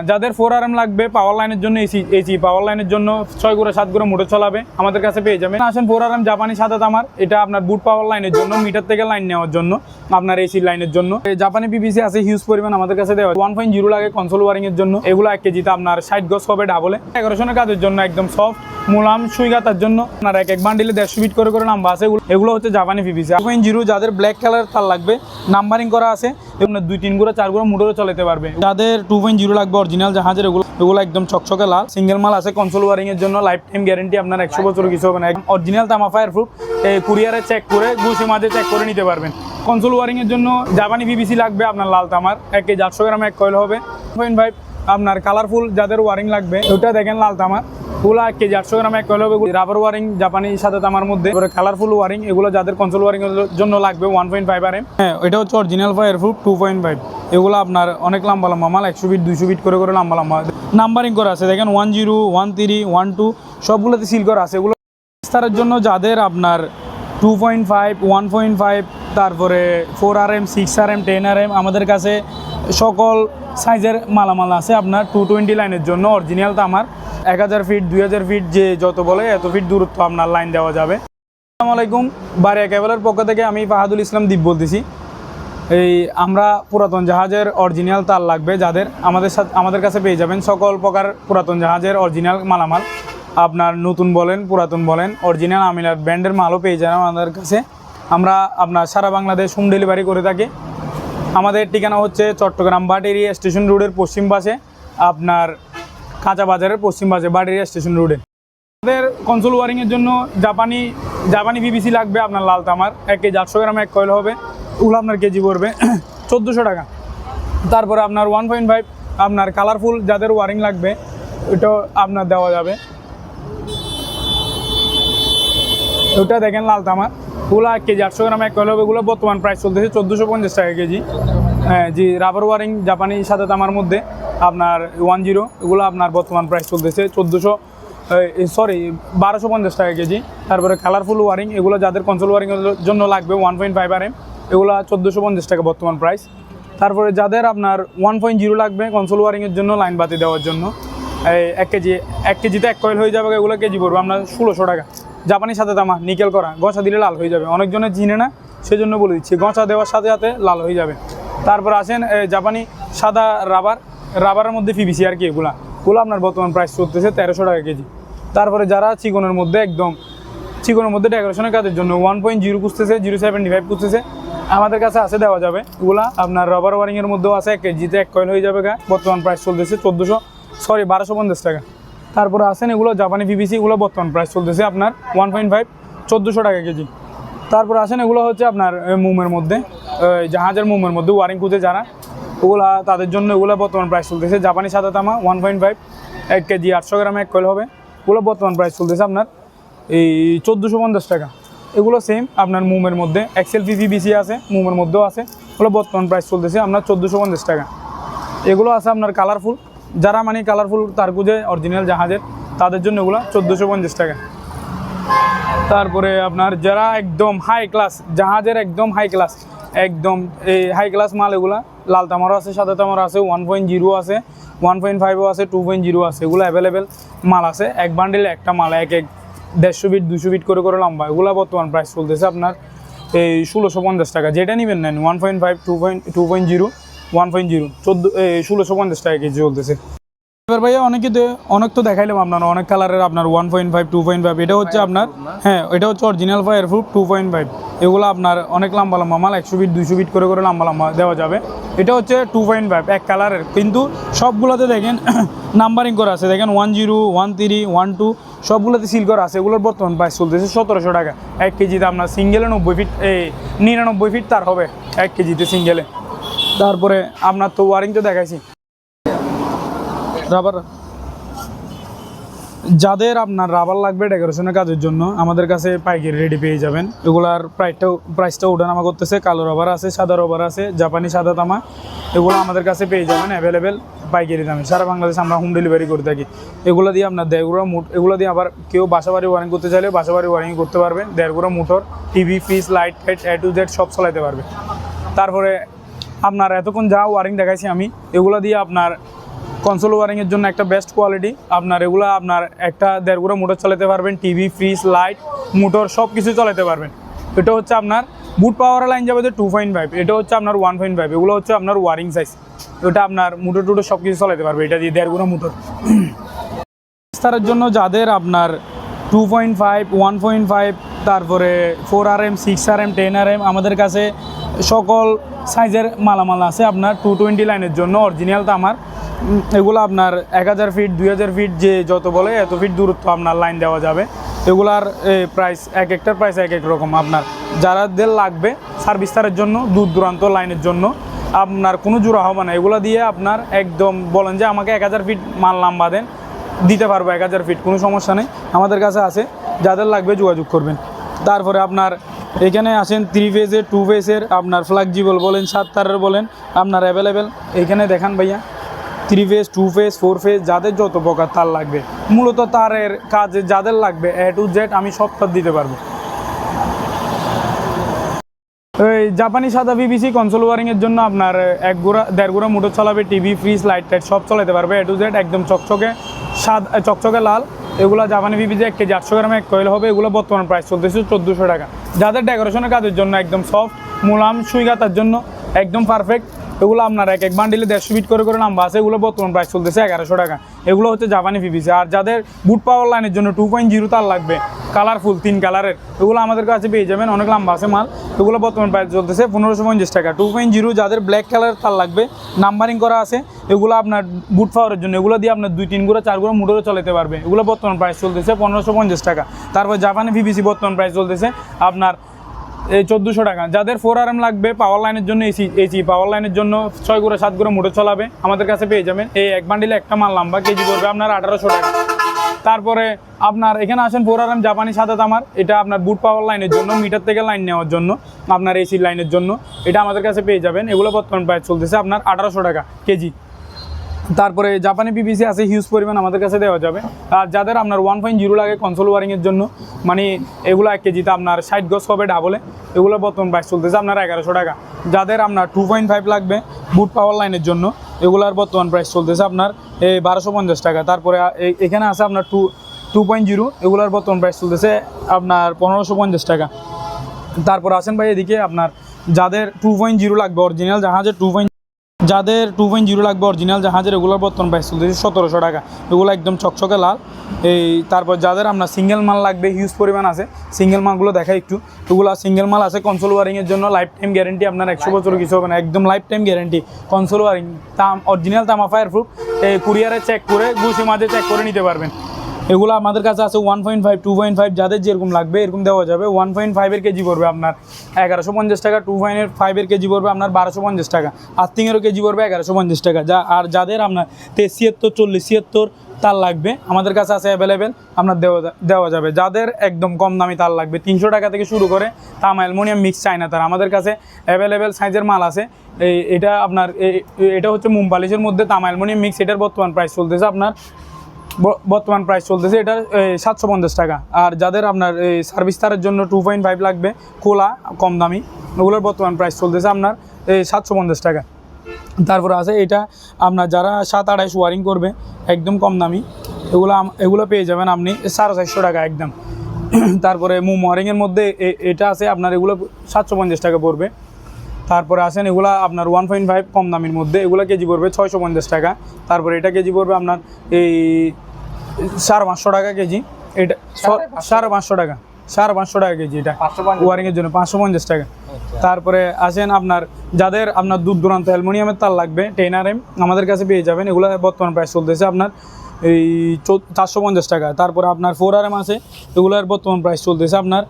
যাদের 4RM লাগবে পাওয়ার লাইনের জন্য এসি পাওয়ার লাইনের জন্য 6 করে 7 করে মোটর চালাবে আমাদের কাছে পেয়ে যাবেন। আসেন 4RM জাপানি সাদা তামার, এটা আপনার বুট পাওয়ার লাইনের জন্য, মিটার থেকে লাইন নেওয়ার জন্য, আপনার এসি লাইনের জন্য। জাপানি পিভিসি আছে হিউজ পরিমাণ আমাদের কাছে দেওয়া। 1.0 লাগে কনসোল ওয়ারিং এর জন্য, এগুলো 1 কেজিতে আপনার 60 গজ হবে ডাবলে। ডেকোরেশনের কাজের জন্য একদম সফট মুলাম সুই গাতার জন্য আপনার এক বান্ডিলে 150 ফিট করে নাম্বার আছে। এগুলো হচ্ছে জাপানি পিভিসি 2.0। যাদের ব্ল্যাক কালার তার লাগবে নাম্বারিং করা আছে, এগুলো 2-3 গুঁড়ো 4 গুঁড়ো মোটরও চালাতে পারবে। যাদের 2.0 লাগবে অরিজিনাল জাহাজের, এগুলো একদম চকচকে লাল। সিঙ্গেল মাল আছে কনসোল ওয়ারিং এর জন্য, লাইফ টাইম গ্যারেন্টি, আপনার 100 বছর কিছু হবে না। অরিজিনাল তামা ফায়ার প্রুফ, কুরিয়ারে চেক করে ঘুষে মাঝে চেক করে নিতে পারবেন। কনসোল ওয়ারিং এর জন্য জাপানি পিভিসি লাগবে আপনার লাল তামার, 1 কেজি 800 গ্রাম এক কয়েল হবে। 1.5 আপনার কালারফুল যাদের ওয়ারিং লাগবে, ওটা দেখেন লাল তামার, ওগুলো 1 কেজি 800 গ্রাম এক কয়েল হবে। রাবার ওয়ারিং জাপানি সাদা তামার মধ্যে, কালারফুল ওয়ারিং, এগুলো যাদের কনসোল ওয়ারিং এর জন্য লাগবে 1.5 RM। হ্যাঁ, এটা হচ্ছে অরিজিনাল ফায়ার প্রুফ 2.5। এগুলো আপনার অনেক লম্বা লম্বা মাল, 100 ফিট 200 ফিট করে লম্বা লম্বা নাম্বারিং করা আছে। দেখেন 10, 13, 12 সবগুলোতে সিল করা আছে। এগুলো বিস্তারের জন্য যাদের আপনার 2.5, 1.5, তারপরে 4RM, 6RM, 10RM আমাদের কাছে সকল সাইজের মালামাল আছে। আপনার 220 লাইনের জন্য অরিজিনাল তামার 1000 ফিট 2000 ফিট যে যত বলে এত ফিট দূরত্ব আপনার লাইন দেওয়া যাবে। আসসালামু আলাইকুম, বারিয়া কেবলের পক্ষ থেকে আমি ফাহাদুল ইসলাম দীপ বলতেছি। আমরা পুরাতন জাহাজের অরিজিনাল তার লাগবে যাদের, আমাদের কাছে পেয়ে যাবেন সকল প্রকার পুরাতন জাহাজের অরিজিনাল মালামাল। আপনার নতুন বলেন পুরাতন বলেন, অরিজিনাল আমিলার ব্র্যান্ডের মালও পেয়ে যাবেন আমাদের কাছে। আমরা আপনার সারা বাংলাদেশ হোম ডেলিভারি করে থাকি। আমাদের ঠিকানা হচ্ছে চট্টগ্রাম বাটেরি স্টেশন রোডের পশ্চিম পাশে, আপনার কাঁচা বাজারের পশ্চিম পাশে বাটেরি স্টেশন রোডে। আমাদের কনসোল ওয়ারিংয়ের জন্য জাপানি পিভিসি লাগবে আপনার লাল তামার, 1 কেজি 800 গ্রাম এক কয়েল হবে। ওগুলো আপনার কেজি পড়বে 1400 টাকা। তারপরে আপনার 1.5 আপনার কালারফুল যাদের ওয়ারিং লাগবে ওইটাও আপনার দেওয়া যাবে। ওটা দেখেন লাল তামার, ওগুলো 1 কেজি 800 গ্রাম এক কয়েল হবে। এগুলো বর্তমান প্রাইস চলতেছে 1450 টাকা কেজি। হ্যাঁ জি, রাবার ওয়ারিং জাপানি সাদা তামার মধ্যে আপনার 10, এগুলো আপনার বর্তমান প্রাইস চলতেছে 1250 টাকা কেজি। তারপরে কালারফুল ওয়ারিং, এগুলো যাদের কনসোল ওয়ারিংয়ের জন্য লাগবে 1.5 RM, এগুলো 1450 টাকা বর্তমান প্রাইস। তারপরে যাদের আপনার 1.0 লাগবে কনসোল ওয়ারিংয়ের জন্য লাইন বাতি দেওয়ার জন্য, 1 কেজিতে 1 কয়েল হয়ে যাবে। এগুলো কেজি পড়বে আপনার 1600 টাকা। জাপানি সাদা তামা নিকেল করা, গঁচা দিলে লাল হয়ে যাবে, অনেকজনে চিনে না সেজন্য বলে দিচ্ছি, গঁচা দেওয়ার সাথে সাথে লাল হয়ে যাবে। তারপর আসেন জাপানি সাদা রাবারের মধ্যে পিভিসি আর কি, এগুলো আপনার বর্তমান প্রাইস চলতেছে 1300 টাকা কেজি। তারপরে যারা চিকনের মধ্যে ডেকোরেশনের কাজের জন্য 1.0 খুঁজতেছে, 0.75 খুঁজতেছে, আমাদের কাছে আছে, দেওয়া যাবে। এগুলো আপনার রাবার ওয়ারিংয়ের মধ্যেও আছে, 1 কেজিতে 1 কয়েল হয়ে যাবে। বর্তমান প্রাইস চলতেছে 1250 টাকা। তারপরে আসেন এগুলো জাপানি পিভিসি, এগুলো বর্তমান প্রাইস চলতেছে আপনার 1.5 1400 টাকা কেজি। তারপর আসেন এগুলো হচ্ছে আপনার মোমের মধ্যে, জাহাজের মোমের মধ্যে ওয়ারিং খুঁজে যারা, ওগুলা তাদের জন্য এগুলো বর্তমান প্রাইস চলতেছে জাপানি সাদা তামা 1.5 1 কেজি 800 গ্রাম এক কয়েল হবে। ওগুলো বর্তমান প্রাইস চলতেছে আপনার 1450 টাকা। এগুলো সেম আপনার মোমের মধ্যে এক্সেল পিভিসি আছে, মোমের মধ্যেও আছে, ওগুলো বর্তমান প্রাইস চলতেছে আপনার 1450 টাকা। এগুলো আছে আপনার কালারফুল, যারা মানে কালারফুল তার খুঁজে অরিজিনাল জাহাজের, তাদের জন্য এগুলো 1450 টাকা। তারপরে আপনার যারা একদম হাই ক্লাস জাহাজের, একদম হাই ক্লাস মাল, এগুলা লাল তামারও আছে, সাদা তামারও আছে, 1.0 আছে, 1.5 আছে, 2.0 আছে, এগুলো অ্যাভেলেবেল মাল আছে। এক বান্ডিলে একটা মাল 150 ফিট 200 ফিট করে লম্বা, এগুলো বর্তমান প্রাইস চলতেছে আপনার 1650 টাকা। যেটা নেবেন নেন 1.5, 2.0, 1.0 1650 টাকা কেজি চলতেছে। এবার ভাইয়া অনেক তো দেখাইলাম আপনার, অনেক কালারের আপনার 1.5, 2.5, এটা হচ্ছে আপনার, হ্যাঁ এটা হচ্ছে অরিজিনাল ফায়ার প্রুফ 2.5। এগুলো আপনার অনেক লম্বা মাল, 100 ফিট 200 ফিট করে লম্বা দেওয়া যাবে। এটা হচ্ছে 2.5 এক কালারের, কিন্তু সবগুলোতে দেখেন নাম্বারিং করা আছে। দেখেন 10, 13, 12 সবগুলোতে সিল করা আছে। এগুলোর বর্তমান প্রাইস চলতেছে 1700 টাকা। 1 কেজিতে আপনার সিঙ্গেলে 90 ফিট 99 ফিট তার হবে 1 কেজিতে সিঙ্গেলে। তারপরে আপনার তো ওয়ারিং তো দেখাইছি। রাবার, যাদের আপনার রাবার লাগবে ডেকোরেশনের কাজের জন্য, আমাদের কাছে পাইকারি রেডি পেয়ে যাবেন। এগুলার প্রাইসটা ওঠানামা করতেছে। কালো রাবার আছে, সাদা রাবার আছে, জাপানি সাদা তামা, এগুলো আমাদের কাছে পেয়ে যাবেন অ্যাভেলেবেল পাইকারি দামে। সারা বাংলাদেশ আমরা হোম ডেলিভারি করে থাকি। এগুলো দিয়ে আপনার 1.5 এগুলো দিয়ে আবার কেউ বাসাবাড়ি ওয়ারিং করতে চাইলে বাসাবাড়ি ওয়ারিং করতে পারবে। 1.5 motor, TV, fridge, light A to Z সব চালাতে পারবে। তারপরে আপনার এতক্ষণ যা ওয়ারিং দেখাইছি আমি, এগুলো দিয়ে আপনার কনসোল ওয়ারিংয়ের জন্য একটা বেস্ট কোয়ালিটি। আপনার এগুলো আপনার একটা 1.5 গুঁড়ো মোটর চালাতে পারবেন, টিভি, ফ্রিজ, লাইট, মোটর সব কিছু চালাতে পারবেন। এটা হচ্ছে আপনার বুট পাওয়ার লাইন যাবে যে 2.5, এটা হচ্ছে আপনার 1.5, এগুলো হচ্ছে আপনার ওয়ারিং সাইজ। ওটা আপনার মোটর টুটো সব কিছু চালাতে পারবে এটা দিয়ে 1.5 গুঁড়ো মোটর। বিস্তারের জন্য যাদের আপনার 2.5, 1.5, তারপরে 4RM, 6RM, 10RM আমাদের কাছে সকল সাইজের মালামাল আছে। আপনার 220 লাইনের জন্য অরিজিনাল তামার এগুলো আপনার 1000 ফিট, 2000 ফিট, যে যত বলে এত ফিট দূরত্ব আপনার লাইন দেওয়া যাবে। এগুলার প্রাইস এক একটার প্রাইস এক এক রকম। আপনার যারাদের লাগবে সার্ভিসটারের জন্য, দূর দূরান্ত লাইনের জন্য আপনার কোনো জোড়া হবে না। এগুলো দিয়ে আপনার একদম বলেন যে আমাকে 1000 ফিট মাল নাম্বা দেন, দিতে পারবো 1000 ফিট, কোনো সমস্যা নেই, আমাদের কাছে আছে। যাদের লাগবে যোগাযোগ করবেন। তারপরে আপনার এখানে আসেন 3 ফেজের, 2 ফেজের, আপনার ফ্লেক্সিবল বলেন, 7 তারের বলেন, আপনার অ্যাভেলেবেল এখানে দেখান ভাইয়া। 3 ফেজ, 2 ফেজ, 4 ফেজ, যাদের যত প্রকার তার লাগবে, মূলত তারের কাজে যাদের লাগবে A to Z আমি সব তার দিতে পারবো। এই জাপানি সাদা PVC কনসোল ওয়ারিংয়ের জন্য আপনার 1 গুঁড়া 1.5 গুঁড়া মোটর চালাবে, টিভি, ফ্রিজ, লাইট টাইট সব চালাতে পারবে A to Z, একদম চকচকে চকচকে লাল। এগুলো জাপানি PVC 1 কেজি 800 গ্রামে 1 কয়েল হবে। এগুলো বর্তমান প্রাইস চলতেছে 1400 টাকা। যাদের ডেকোরেশনের কাজের জন্য একদম সফট মোলাম সুই গাতার জন্য একদম পারফেক্ট, এগুলো আপনার এক বান্ডিলে 150 ফিট করে নাম্বার আছে। এগুলো বর্তমান প্রাইস চলতেছে 1100 টাকা। এগুলো হচ্ছে জাপানি PVC। আর যাদের বুট পাওয়ার লাইনের জন্য 2.0 তার লাগবে, কালারফুল 3 কালারের, এগুলো আমাদের কাছে পেয়ে যাবেন, অনেক লম্বা আছে মাল। এগুলো বর্তমান প্রাইস চলতেছে 1550 টাকা। 2.0 যাদের ব্ল্যাক কালারের তার লাগবে, নাম্বারিং করা আছে, এগুলো আপনার বুট পাওয়ারের জন্য, এগুলো দিয়ে আপনার 2-3 গুঁড়ো 4 গুঁড়ো মোটরে চালাতে পারবে। এগুলো বর্তমান প্রাইস চলতেছে 1550 টাকা। তারপর জাপানি PVC বর্তমান প্রাইস চলতেছে আপনার 1400 টাকা। যাদের 4RM লাগবে পাওয়ার লাইনের জন্য, এসি পাওয়ার লাইনের জন্য 6 গুঁড়ো 7 গুঁড়ো মোটর চালাবে, আমাদের কাছে পেয়ে যাবেন। এই এক বান্ডিলে একটা মাল নাম্বার কেজি পড়বে আপনার 1800 টাকা। তারপরে আপনার এখানে আসেন 4RM জাপানি সাদা তামার, এটা আপনার বুট পাওয়ার লাইনের জন্য, মিটার থেকে লাইন নেওয়ার জন্য, আপনার এসি লাইনের জন্য, এটা আমাদের কাছে পেয়ে যাবেন। এগুলো বর্তমান প্রাইস চলতেছে আপনার 1800 টাকা কেজি। তারপরে জাপানি PVC আছে হিউজ পরিমাণ, আমাদের কাছে দেওয়া যাবে। আর যাদের আপনার 1.0 লাগে কনসোল ওয়ারিংয়ের জন্য, মানে এগুলো 1 কেজিতে আপনার 60 গজ হবে ডাবলে, এগুলো বর্তমান প্রাইস চলতেছে আপনার 1100 টাকা। যাদের আপনার 2.5 লাগবে বুট পাওয়ার লাইনের জন্য, এগুলোর বর্তমান প্রাইস চলতেছে আপনার 1250 টাকা। তারপরে এখানে আছে আপনার 2.0, এগুলোর বর্তমান প্রাইস চলতেছে আপনার 1550 টাকা। তারপর আসেন ভাই এদিকে আপনার যাদের 2.0 লাগবে অরিজিনাল জাহাজের, যাদের 2.0 লাগবে অরিজিনাল জাহাজের, এগুলোর বর্তমান প্রাইস চলতেছে 1700 টাকা। এগুলো একদম চকচকে লাল। তারপর যাদের আপনার সিঙ্গেল মাল লাগবে হিউজ পরিমাণ আছে, সিঙ্গেল মালগুলো দেখাই একটু। এগুলো সিঙ্গেল মাল আছে কনসোল ওয়ারিংয়ের জন্য, লাইফ টাইম গ্যারেন্টি, আপনার 100 বছর কিছু হবে না, একদম life time guarantee conceal wiring, original তামা ফায়ার প্রুফ। কুরিয়ারে চেক করে, ঘুষি মাঝে চেক করে নিতে পারবেন। এগুলো আমাদের কাছে আছে 1.5, 2.5, যাদের যেরকম লাগবে এরকম দেওয়া যাবে। 1.5 কেজি পড়বে আপনার 1150 টাকা, 2.5 কেজি পড়বে আপনার 1250 টাকা, আর্থিংয়েরও কেজি পড়বে 1150 টাকা। আর যাদের আপনার 73, 40, 76 তার লাগবে, আমাদের কাছে আছে অ্যাভেলেবেল, আপনার দেওয়া যাবে। যাদের একদম কম দামি তার লাগবে 300 টাকা থেকে শুরু করে, তামা অ্যালুমিনিয়াম মিক্স চায়না তার আমাদের কাছে অ্যাভেলেবেল সাইজের মাল আছে। এটা আপনার এটা হচ্ছে মুমপালিশের মধ্যে তামা অ্যালুমিনিয়াম মিক্স, এটার বর্তমান প্রাইস চলতেছে আপনার এটার 750 টাকা। আর যাদের আপনার সার্ভিস তারের জন্য 2.5 লাগবে খোলা কম দামি, ওগুলোর বর্তমান প্রাইস চলতেছে আপনার 750 টাকা। তারপরে আছে এটা আপনার যারা 7-28 ওয়ারিং করবে একদম কম দামি, এগুলো পেয়ে যাবেন আপনি 450 টাকা একদম। তারপরে মুম ওয়ারিংয়ের মধ্যে এটা আছে আপনার, এগুলো 750 টাকা পড়বে। তারপরে আসেন এগুলা আপনার 1.5 কম দামির মধ্যে, এগুলো কেজি পড়বে 650 টাকা। তারপরে এটা কেজি পড়বে আপনার 550 টাকা কেজি, এটা 550 টাকা, 550 টাকা কেজি, এটা ওয়ারিংয়ের জন্য 550 টাকা। তারপরে আসেন আপনার যাদের আপনার দূর দূরান্ত অ্যালুমিনিয়ামের তার লাগবে 10RM, আমাদের কাছে পেয়ে যাবেন। এগুলো বর্তমান প্রাইস চলতেছে আপনার 450 টাকা। তারপরে আপনার 4RM আছে, এগুলোর বর্তমান প্রাইস চলতেছে আপনার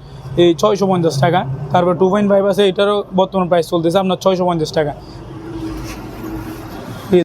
650 টাকা। তারপর 2.5 আছে, এটারও বর্তমান প্রাইস চলতেছে আপনার 650 টাকা।